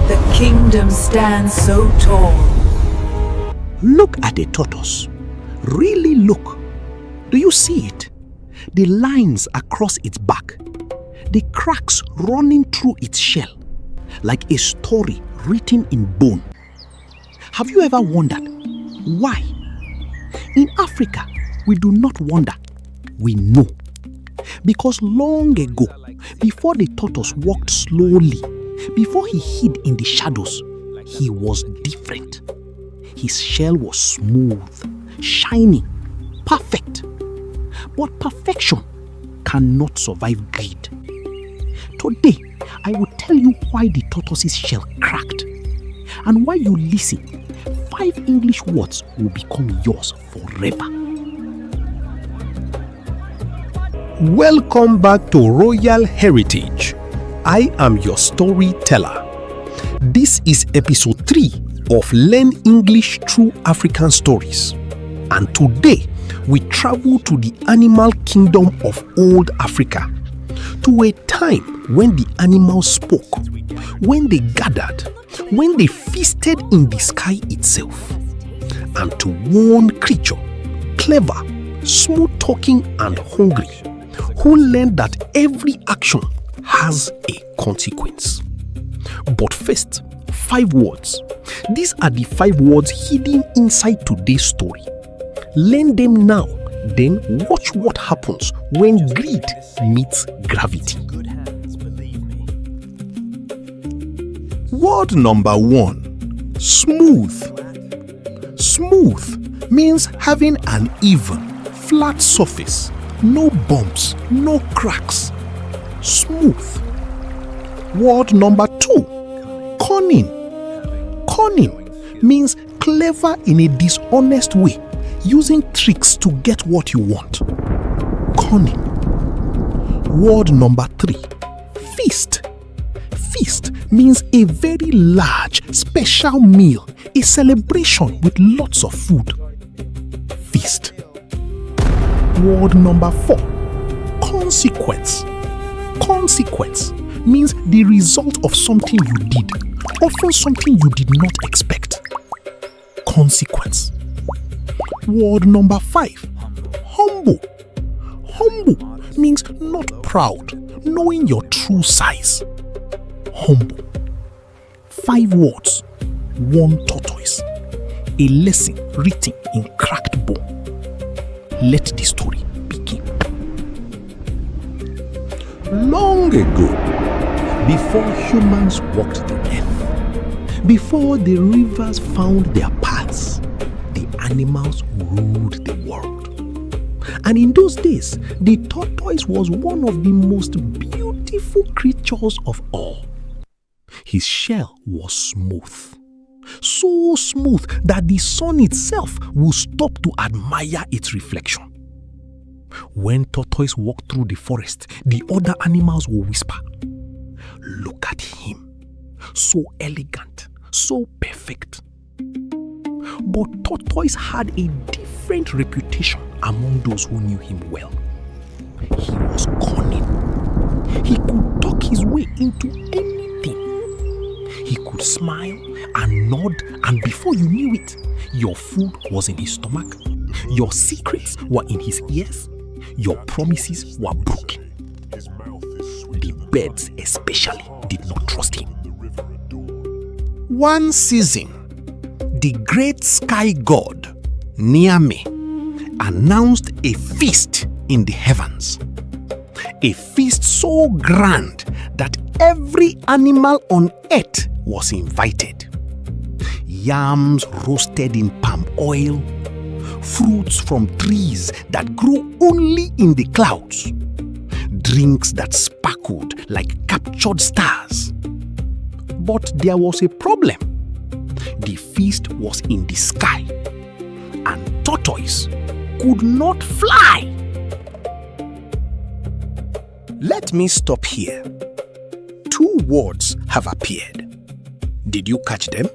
The kingdom stands so tall. Look at the tortoise. Really look. Do you see it? The lines across its back. The cracks running through its shell. Like a story written in bone. Have you ever wondered why? In Africa, we do not wonder. We know. Because long ago, before the tortoise walked slowly, before he hid in the shadows, he was different. His shell was smooth, shining, perfect. But perfection cannot survive greed. Today, I will tell you why the tortoise's shell cracked. And while you listen, 5 English words will become yours forever. Welcome back to Royal Heritage. I am your storyteller. This is episode 3 of Learn English Through African Stories. And today, we travel to the animal kingdom of old Africa, to a time when the animals spoke, when they gathered, when they feasted in the sky itself, and to one creature, clever, smooth-talking and hungry, who learned that every action has a consequence. But first, 5 words. These are the 5 words hidden inside today's story. Learn them now, then watch what happens when greed meets gravity. Word number 1. Smooth. Smooth means having an even, flat surface. No bumps, no cracks. Smooth. Word number 2. Cunning. Cunning means clever in a dishonest way, using tricks to get what you want. Cunning. Word number 3. Feast. Feast means a very large, special meal, a celebration with lots of food. Feast. Word number 4. Consequence. Consequence means the result of something you did, often something you did not expect. Consequence. Word number 5. Humble. Humble means not proud, knowing your true size. Humble. 5 words, 1 tortoise. A lesson written in cracked bone. Let the story begin. Long ago, before humans walked the earth, before the rivers found their paths, the animals ruled the world. And in those days, the tortoise was one of the most beautiful creatures of all. His shell was smooth. So smooth that the sun itself will stop to admire its reflection. When Tortoise walked through the forest, the other animals will whisper, "Look at him, so elegant, so perfect." But Tortoise had a different reputation among those who knew him well. He was cunning. He could talk his way into anything. He could smile and nod, and before you knew it, your food was in his stomach, your secrets were in his ears, your promises were broken. The birds especially did not trust him. One season, the great sky god, Niame, announced a feast in the heavens. A feast so grand that every animal on earth was invited. Yams roasted in palm oil, fruits from trees that grew only in the clouds, drinks that sparkled like captured stars. But there was a problem. The feast was in the sky, and Tortoise could not fly. Let me stop here. 2 words have appeared. Did you catch them?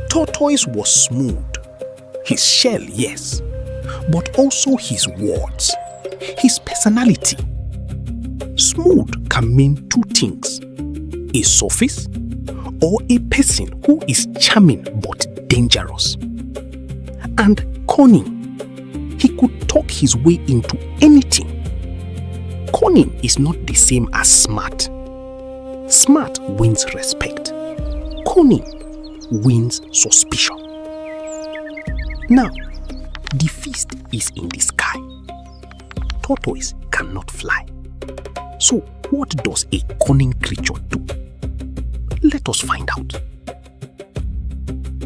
Tortoise was smooth. His shell, yes, but also his words, his personality. Smooth can mean 2 things: a surface or a person who is charming but dangerous. And cunning. He could talk his way into anything. Cunning is not the same as smart. Smart wins respect. Cunning wins suspicion. Now, the feast is in the sky. Tortoise cannot fly. So, what does a cunning creature do? Let us find out.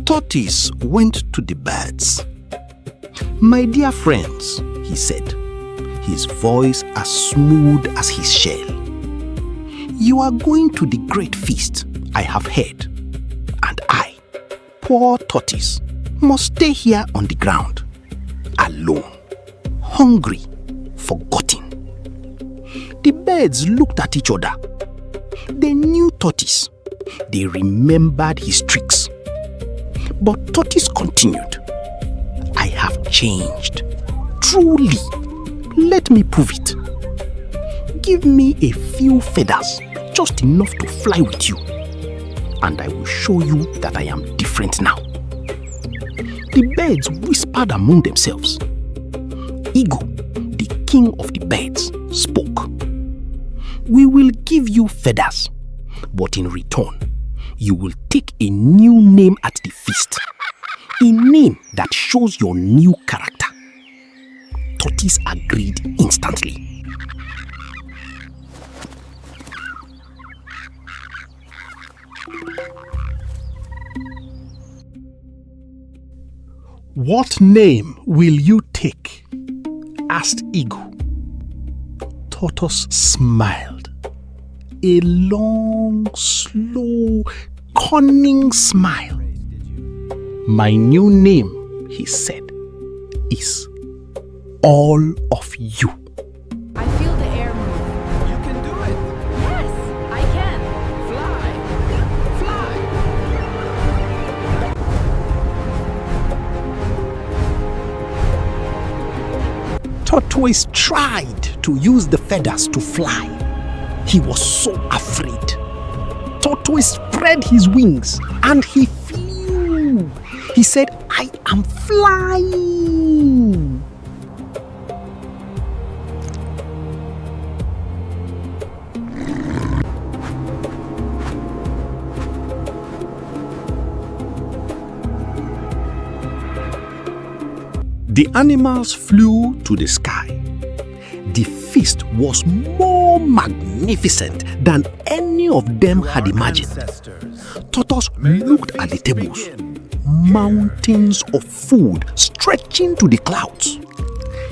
Tortoise went to the birds. "My dear friends," he said, his voice as smooth as his shell, "you are going to the great feast, I have heard, and I, poor tortoise, must stay here on the ground, alone, hungry, forgotten." The birds looked at each other. They knew Tortoise. They remembered his tricks. But Tortoise continued, "I have changed. Truly. Let me prove it. Give me a few feathers, just enough to fly with you, and I will show you that I am different now." The birds whispered among themselves. Eagle, the king of the birds, spoke. "We will give you feathers, but in return, you will take a new name at the feast. A name that shows your new character." Tortoise agreed instantly. "What name will you take?" asked Eagle. Tortoise smiled. A long, slow, cunning smile. "My new name," he said, "is all of you." I feel the air move. You can do it! Yes, I can. Fly! Fly! Tortoise tried to use the feathers to fly. He was so afraid. Tortoise spread his wings and he flew. He said, "I am flying." The animals flew to the sky. The feast was more magnificent than any of them had imagined. Tortoise looked at the tables. Mountains of food stretching to the clouds.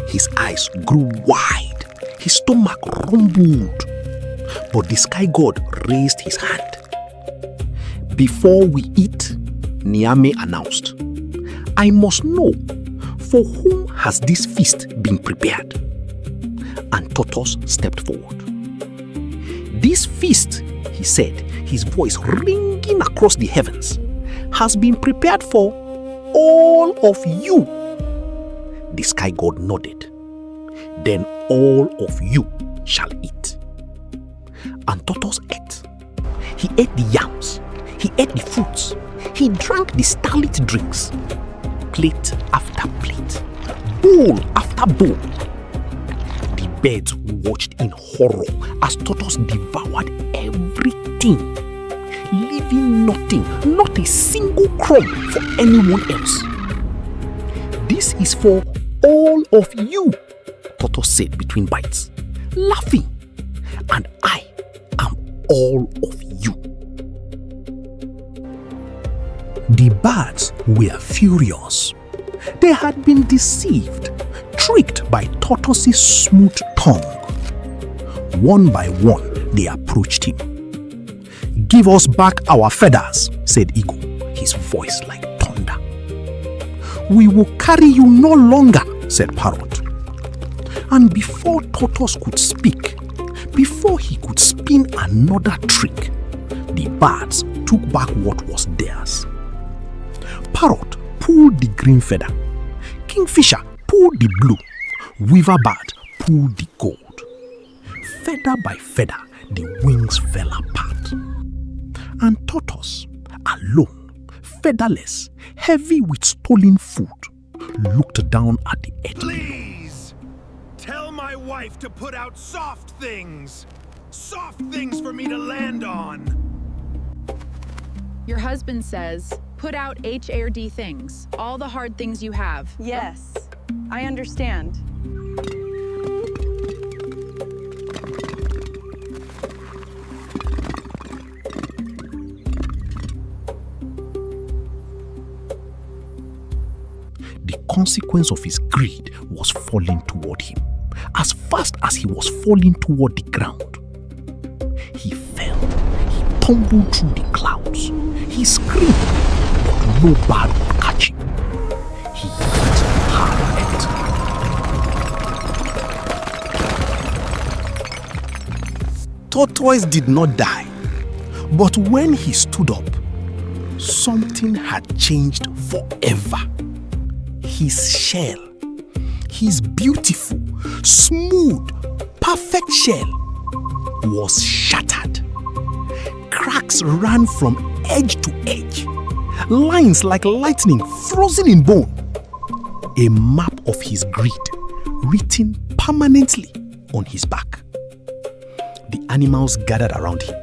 His eyes grew wide. His stomach rumbled. But the sky god raised his hand. "Before we eat," Niame announced, "I must know, for whom has this feast been prepared?" And Tortoise stepped forward. "This feast," he said, his voice ringing across the heavens, "has been prepared for all of you." The sky god nodded. "Then all of you shall eat." And Tortoise ate. He ate the yams. He ate the fruits. He drank the starlit drinks. Plate after plate. Bowl after bowl. The birds watched in horror as Tortoise devoured everything, leaving nothing, not a single crumb for anyone else. "This is for all of you," Tortoise said between bites, laughing. "And I am all of you." The birds were furious. They had been deceived, tricked by Tortoise's smooth tongue. One by one, they approached him. "Give us back our feathers," said Eagle, his voice like thunder. "We will carry you no longer," said Parrot. And before Tortoise could speak, before he could spin another trick, the birds took back what was theirs. Parrot pulled the green feather. Kingfisher pulled the blue. Weaverbird pulled the gold. Feather by feather, the wings fell apart. And Tortoise, alone, featherless, heavy with stolen food, looked down at the earth. Please! Tell my wife to put out soft things! Soft things for me to land on! Your husband says, put out HRD things, all the hard things you have. Yes, I understand. The consequence of his greed was falling toward him. As fast as he was falling toward the ground, he fell. He tumbled through the clouds. He screamed, but no bird would catch him. He hit hard earth. Tortoise did not die, but when he stood up, something had changed forever. His shell, his beautiful, smooth, perfect shell, was shattered. Cracks ran from edge to edge, lines like lightning frozen in bone. A map of his greed written permanently on his back. The animals gathered around him.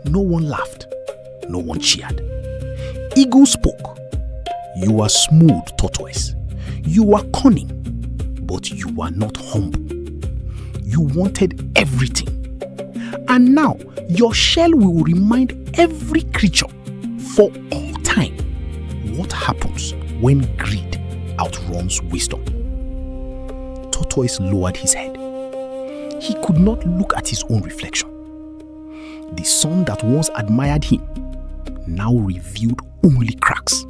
No one laughed, no one cheered. Eagle spoke. You are smooth, Tortoise. You are cunning, but you are not humble. You wanted everything. And now your shell will remind every creature for all time what happens when greed outruns wisdom. Tortoise lowered his head. He could not look at his own reflection. The sun that once admired him now revealed only cracks.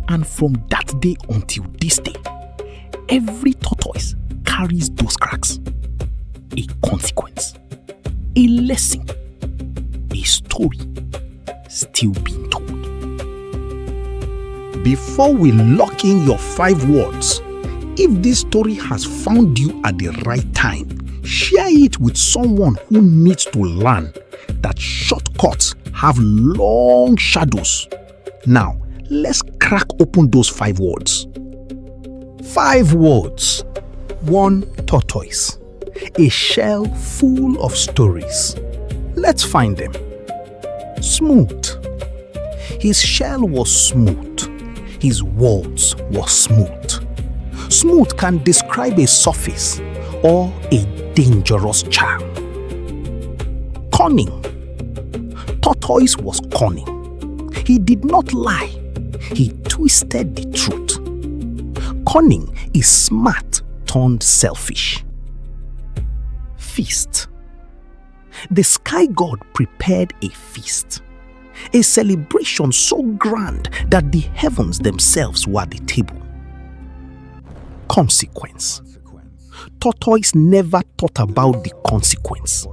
And from that day until this day, every tortoise carries those cracks. A consequence, a lesson, a story still being told. Before we lock in your 5 words, if this story has found you at the right time, share it with someone who needs to learn that shortcuts have long shadows. Now, let's crack open those 5 words. 5 words. 1 tortoise. A shell full of stories. Let's find them. Smooth. His shell was smooth. His words were smooth. Smooth can describe a surface or a dangerous charm. Cunning. Tortoise was cunning. He did not lie. He twisted the truth. Cunning is smart turned selfish. Feast. The sky god prepared a feast, a celebration so grand that the heavens themselves were the table. Consequence. Tortoise never thought about the consequence.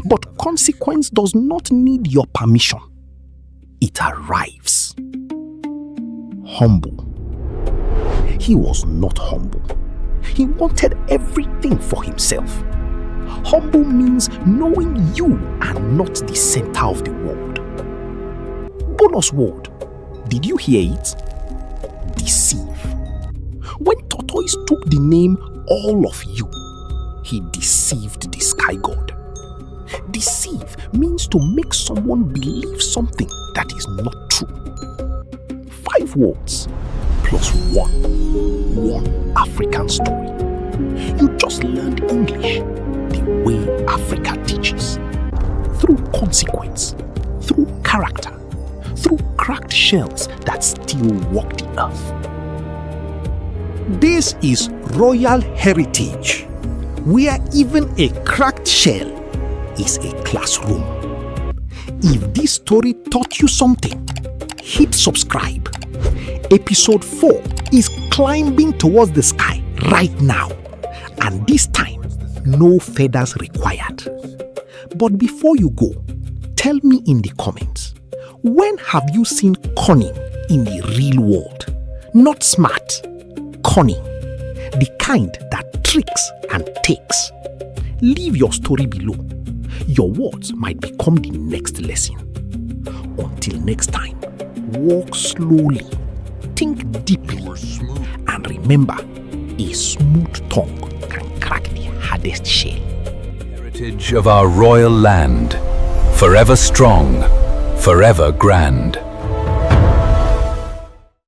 But consequence does not need your permission. It arrives. Humble. He was not humble. He wanted everything for himself. Humble means knowing you are not the center of the world. Bonus word. Did you hear it? Deceive. When Tortoise took the name all of you, he deceived the sky god. Deceive means to make someone believe something that is not true. 5 words plus 1 African story. You just learned English the way Africa teaches. Through consequence, through character, through cracked shells that still walk the earth. This is Royal Heritage, where even a cracked shell is a classroom. If this story taught you something, hit subscribe. Episode 4 is climbing towards the sky right now, and this time, no feathers required. But before you go, tell me in the comments, when have you seen cunning in the real world? Not smart, cunning, the kind that tricks and takes. Leave your story below. Your words might become the next lesson. Until next time, walk slowly, think deeply, and remember, a smooth tongue can crack the hardest shell. Heritage of our royal land, forever strong, forever grand.